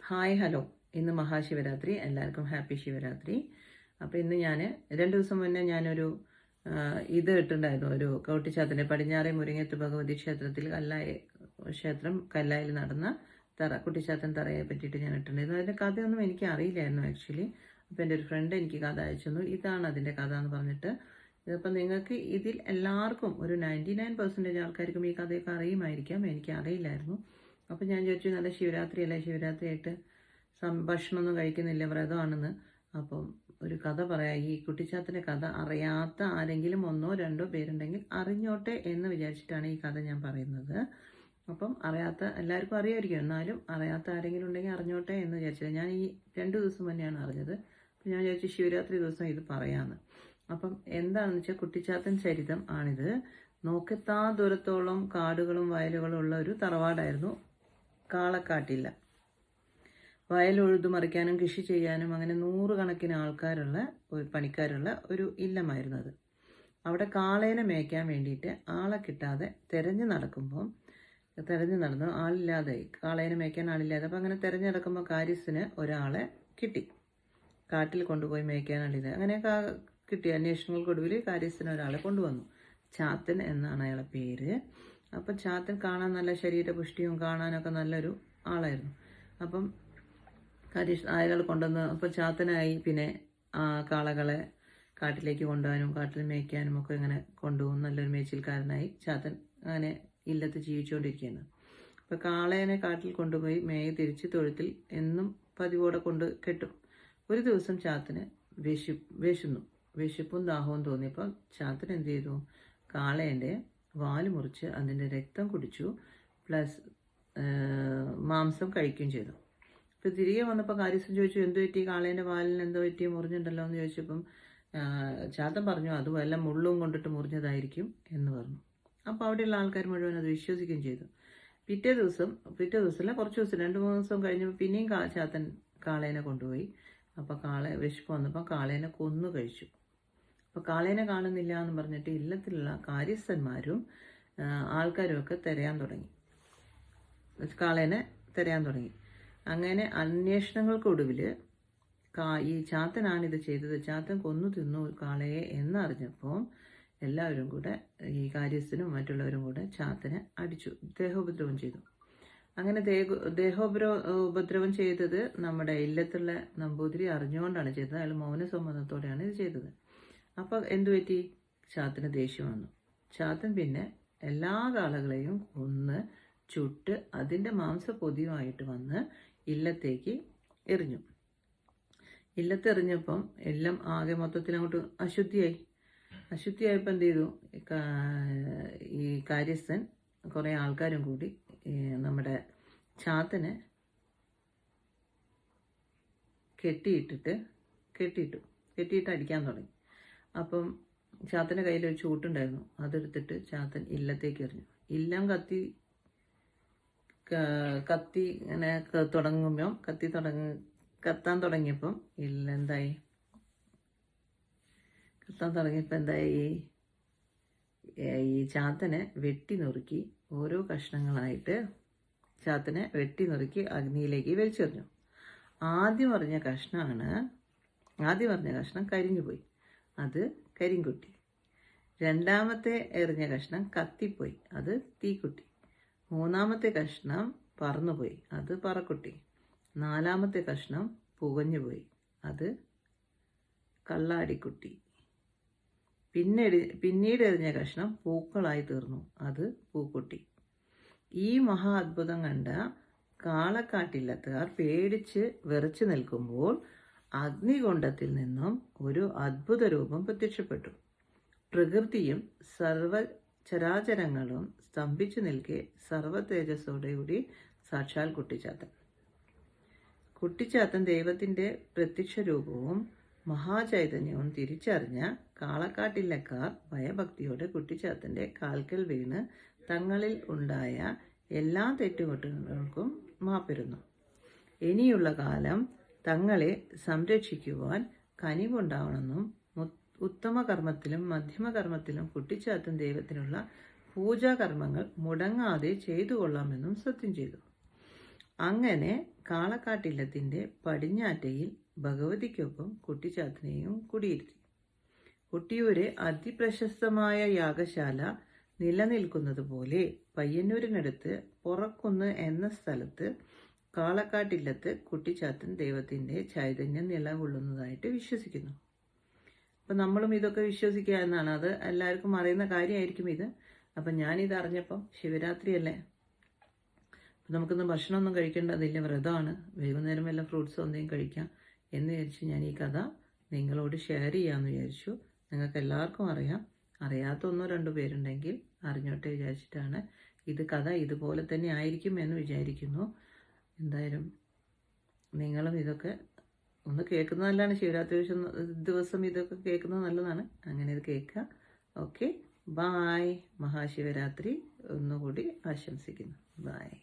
Hi hello, ഇന്ന് മഹാശിവരാത്രി. എല്ലാവർക്കും happy Shivaratri. അപ്പോൾ ഇന്ന് ഞാൻ 2 ദിവസം മുന്നേ ഞാനൊരു ഇത് ഇട്ടിട്ടുണ്ടായിരുന്നു. ഒരു കൗട്ടിച്ചാത്തിൻ്റെ പടിഞ്ഞാറേ മുരിങ്ങത്ത് ഭഗവതി ക്ഷേത്രത്തിൽ കല്ലായിൽ നടന്ന കുട്ടിച്ചാത്തൻ തറയെ പറ്റിയിട്ട് ഞാൻ ഇട്ടിട്ടുണ്ടായിരുന്നു. അതിൻ്റെ കഥയൊന്നും എനിക്ക് അറിയില്ലായിരുന്നു ആക്ച്വലി. അപ്പോൾ എൻ്റെ ഒരു ഫ്രണ്ട് എനിക്ക് കഥ അയച്ചു തന്നു. ഇതാണ് അതിൻ്റെ കഥ എന്ന് പറഞ്ഞിട്ട്. ഇതിപ്പോൾ നിങ്ങൾക്ക് ഇതിൽ എല്ലാവർക്കും ഒരു 99% ആൾക്കാർക്കും ഈ കഥയൊക്കെ അറിയുമായിരിക്കാം. എനിക്ക് അറിയില്ലായിരുന്നു. അപ്പം ഞാൻ ചോദിച്ചു, നല്ല ശിവരാത്രിയായിട്ട് ഭക്ഷണമൊന്നും കഴിക്കുന്നില്ല, വ്രതമാണെന്ന്. അപ്പം ഒരു കഥ പറയാം. ഈ കുട്ടിച്ചാത്തൻ്റെ കഥ അറിയാത്ത ആരെങ്കിലും 1-2 പേരുണ്ടെങ്കിൽ അറിഞ്ഞോട്ടെ എന്ന് വിചാരിച്ചിട്ടാണ് ഈ കഥ ഞാൻ പറയുന്നത്. അപ്പം അറിയാത്ത എല്ലാവർക്കും അറിയാമായിരിക്കും, എന്നാലും അറിയാത്ത ആരെങ്കിലും ഉണ്ടെങ്കിൽ അറിഞ്ഞോട്ടെ എന്ന് വിചാരിച്ചില്ല. ഞാൻ ഈ 2 ദിവസം മുന്നെയാണ് അറിഞ്ഞത്. അപ്പം ഞാൻ വിചാരിച്ചു ശിവരാത്രി ദിവസം ഇത് പറയാമെന്ന്. അപ്പം എന്താണെന്ന് വെച്ചാൽ കുട്ടിച്ചാത്തൻ ചരിതം ആണിത്. നോക്കെത്താ ദൂരത്തോളം കാടുകളും വയലുകളും ഉള്ള ഒരു തറവാടായിരുന്നു കാളക്കാട്ടില്ല. വയൽ ഉഴുതുമറിക്കാനും കൃഷി ചെയ്യാനും അങ്ങനെ 100 കണക്കിന് പണിക്കാരുള്ള ഒരു ഇല്ലമായിരുന്നു അത്. അവിടെ കാളേനെ മേയ്ക്കാൻ വേണ്ടിയിട്ട് ആളെ കിട്ടാതെ തെരഞ്ഞു നടന്നു ആളില്ലാതായി. കാളേനെ മേയ്ക്കാൻ ആളില്ലാതെ. അപ്പം അങ്ങനെ തെരഞ്ഞു നടക്കുമ്പോൾ കാര്യസ്ഥന് ഒരാളെ കിട്ടി, കാട്ടിൽ കൊണ്ടുപോയി മേയ്ക്കാൻ ആളില്ലാതെ. അങ്ങനെ കിട്ടിയ അന്വേഷണങ്ങൾക്കൊടുവിൽ കാര്യസ്ഥന് ഒരാളെ കൊണ്ടുവന്നു. ചാത്തൻ എന്നാണ് അയാളെ പേര്. അപ്പം ചാത്തൻ കാണാൻ നല്ല ശരീരപുഷ്ടിയും കാണാനൊക്കെ നല്ലൊരു ആളായിരുന്നു. അപ്പം അയാൾ കൊണ്ടുവന്ന് അപ്പോൾ ചാത്തനായി. പിന്നെ കാളകളെ കാട്ടിലേക്ക് കൊണ്ടുപോകാനും കാട്ടിൽ മേയ്ക്കാനും ഒക്കെ ഇങ്ങനെ കൊണ്ടുപോകും. നല്ലൊരു മേച്ചിൽക്കാരനായി ചാത്തൻ അങ്ങനെ ഇല്ലത്ത് ജീവിച്ചുകൊണ്ടിരിക്കുകയാണ്. അപ്പോൾ കാളേനെ കാട്ടിൽ കൊണ്ടുപോയി തിരിച്ച് തൊഴുത്തിൽ എന്നും പതിവോടെ കൊണ്ട് കെട്ടും. ഒരു ദിവസം ചാത്തന് വിശപ്പും ദാഹവും തോന്നിയപ്പോൾ ചാത്തൻ എന്ത് ചെയ്തു? കാളേൻ്റെ വാല് മുറിച്ച് അതിൻ്റെ രക്തം കുടിച്ചു, പ്ലസ് മാംസം കഴിക്കുകയും ചെയ്തു. ഇപ്പം തിരികെ വന്നപ്പോൾ കാര്യസ്ഥൻ ചോദിച്ചു, എന്ത് പറ്റി, കാളേൻ്റെ വാലിന് എന്തോ പറ്റി, മുറിഞ്ഞിട്ടുണ്ടല്ലോ എന്ന് ചോദിച്ചപ്പം ചാത്തൻ പറഞ്ഞു, അത് വല്ല മുള്ളും കൊണ്ടിട്ട് മുറിഞ്ഞതായിരിക്കും എന്ന് പറഞ്ഞു. അപ്പോൾ അവിടെയുള്ള ആൾക്കാർ മുഴുവൻ അത് വിശ്വസിക്കുകയും ചെയ്തു. പിറ്റേ ദിവസമല്ല, കുറച്ച് ദിവസം 2-3 ദിവസം കഴിഞ്ഞപ്പോൾ പിന്നെയും ചാത്തൻ കാളേനെ കൊണ്ടുപോയി. അപ്പോൾ വിശപ്പ് വന്നപ്പോൾ കാളേനെ കൊന്നു കഴിച്ചു. അപ്പോൾ കാളേനെ കാണുന്നില്ല എന്ന് പറഞ്ഞിട്ട് ഇല്ലത്തിലുള്ള കാര്യസ്ഥന്മാരും ആൾക്കാരും ഒക്കെ കാളേനെ തിരയാൻ തുടങ്ങി. അങ്ങനെ അന്വേഷണങ്ങൾക്കൊടുവിൽ ഈ ചാത്തനാണിത് ചെയ്തത്, ചാത്തൻ കൊന്നു തിന്നു കാളയെ എന്നറിഞ്ഞപ്പോൾ എല്ലാവരും കൂടെ, ഈ കാര്യസ്ഥനും മറ്റുള്ളവരും കൂടെ ചാത്തനെ അടിച്ചു, ദേഹോപദ്രവം ചെയ്തു. അങ്ങനെ ഉപദ്രവം ചെയ്തത് നമ്മുടെ ഇല്ലത്തുള്ള നമ്പൂതിരി അറിഞ്ഞുകൊണ്ടാണ് ചെയ്തത്. അയാൾ മൗനസമ്മതത്തോടെയാണ് ഇത് ചെയ്തത്. അപ്പോൾ എന്തുപറ്റി? ചാത്തന് ദേഷ്യം വന്നു. ചാത്തൻ പിന്നെ എല്ലാ കാളകളെയും കൊന്ന് ചുട്ട് അതിൻ്റെ മാംസപ്പൊതിയുമായിട്ട് വന്ന് ഇല്ലത്തേക്ക് എറിഞ്ഞു. ഇല്ലത്തെറിഞ്ഞപ്പം എല്ലാം ആകെ മൊത്തത്തിൽ അങ്ങോട്ട് അശുദ്ധിയായപ്പോൾ എന്ത് ചെയ്തു? ഈ കാര്യസ്ഥൻ കുറേ ആൾക്കാരും കൂടി നമ്മുടെ ചാത്തനെ കെട്ടിയിട്ട് അടിക്കാൻ തുടങ്ങി. അപ്പം ചാത്തൻ്റെ കയ്യിൽ ഒരു ചൂട്ടുണ്ടായിരുന്നു, അതെടുത്തിട്ട് ചാത്തൻ ഇല്ലത്തേക്ക് എറിഞ്ഞു. ഇല്ലം കത്തി ഇങ്ങനെ കത്താൻ തുടങ്ങിയപ്പം എന്തായി? ഈ ചാത്തനെ വെട്ടി നുറുക്കി ഓരോ കഷ്ണങ്ങളായിട്ട് ചാത്തനെ വെട്ടി നുറുക്കി അഗ്നിയിലേക്ക് വലിച്ചെറിഞ്ഞു. ആദ്യം പറഞ്ഞ കഷ്ണം കരിഞ്ഞുപോയി, അത് കരിങ്കുട്ടി. രണ്ടാമത്തെ എറിഞ്ഞ കഷ്ണം കത്തിപ്പോയി, അത് തീക്കുട്ടി. മൂന്നാമത്തെ കഷ്ണം പറന്നുപോയി, അത് പറക്കുട്ടി. നാലാമത്തെ കഷ്ണം പുകഞ്ഞുപോയി, അത് കള്ളാടിക്കുട്ടി. പിന്നീട് എറിഞ്ഞ കഷ്ണം പൂക്കളായി തീർന്നു, അത് പൂക്കുട്ടി. ഈ മഹാ അത്ഭുതം കണ്ട കാളക്കാട്ടില്ലത്തുകാർ പേടിച്ച് വിറച്ചു നിൽക്കുമ്പോൾ അഗ്നികുണ്ഡത്തിൽ നിന്നും ഒരു അത്ഭുത രൂപം പ്രത്യക്ഷപ്പെട്ടു. പ്രകൃതിയും സർവചരാചരങ്ങളും സ്തംഭിച്ചു നിൽക്കെ സർവ തേജസ്സോടുകൂടി സാക്ഷാൽ കുട്ടിച്ചാത്തൻ ദൈവത്തിൻ്റെ പ്രത്യക്ഷ രൂപവും മഹാചൈതന്യവും തിരിച്ചറിഞ്ഞ കാളക്കാട്ടില്ലക്കാർ ഭയഭക്തിയോടെ കുട്ടിച്ചാത്തൻ്റെ കാൽക്കൽ വീണ് തങ്ങളിൽ ഉണ്ടായ എല്ലാ തെറ്റുകുറ്റങ്ങൾക്കും മാപ്പിരുന്നു. ഇനിയുള്ള കാലം തങ്ങളെ സംരക്ഷിക്കുവാൻ കനിവുണ്ടാവണമെന്നും ഉത്തമകർമ്മത്തിലും മധ്യമകർമ്മത്തിലും കുട്ടിച്ചാത്തൻ ദൈവത്തിനുള്ള പൂജാകർമ്മങ്ങൾ മുടങ്ങാതെ ചെയ്തു കൊള്ളാമെന്നും സത്യം ചെയ്തു. അങ്ങനെ കാളക്കാട്ടില്ലത്തിൻ്റെ പടിഞ്ഞാറ്റയിൽ ഭഗവതിക്കൊപ്പം കുട്ടിച്ചാത്തനെയും കുടിയിരുത്തി. കൊട്ടിയൂര് അതിപ്രശസ്തമായ യാഗശാല നിലനിൽക്കുന്നത് പോലെ പയ്യന്നൂരിനടുത്ത് പൊറക്കുന്ന് എന്ന സ്ഥലത്ത് കാളക്കാട്ടില്ലത്ത് കുട്ടിച്ചാത്തൻ ദൈവത്തിൻ്റെ ചൈതന്യം നിലകൊള്ളുന്നതായിട്ട് വിശ്വസിക്കുന്നു. അപ്പം നമ്മളും ഇതൊക്കെ വിശ്വസിക്കുക എന്നാണ്. അത് എല്ലാവർക്കും അറിയുന്ന കാര്യമായിരിക്കും ഇത്. അപ്പം ഞാനിത് അറിഞ്ഞപ്പം ശിവരാത്രിയല്ലേ, നമുക്കൊന്നും ഭക്ഷണമൊന്നും കഴിക്കേണ്ടതില്ല, വ്രതമാണ്, വൈകുന്നേരം വല്ല ഫ്രൂട്ട്സോ എന്തെങ്കിലും കഴിക്കാം എന്ന് വിചാരിച്ച് ഞാൻ ഈ കഥ നിങ്ങളോട് ഷെയർ ചെയ്യാമെന്ന് വിചാരിച്ചു. നിങ്ങൾക്ക് എല്ലാവർക്കും അറിയാം, അറിയാത്ത ഒന്നോ രണ്ടോ പേരുണ്ടെങ്കിൽ അറിഞ്ഞോട്ടെ വിചാരിച്ചിട്ടാണ്. കഥ ഇതുപോലെ തന്നെ ആയിരിക്കും എന്ന് വിചാരിക്കുന്നു. എന്തായാലും നിങ്ങളും ഇതൊക്കെ ഒന്ന് കേൾക്കുന്നത് നല്ലതാണ്. ശിവരാത്രി ദിവസം ഇതൊക്കെ കേൾക്കുന്നത് നല്ലതാണ്. അങ്ങനെ ഇത് കേൾക്കുക. Okay, bye. മഹാശിവരാത്രി ഒന്നുകൂടി ആശംസിക്കുന്നു. ബായ്.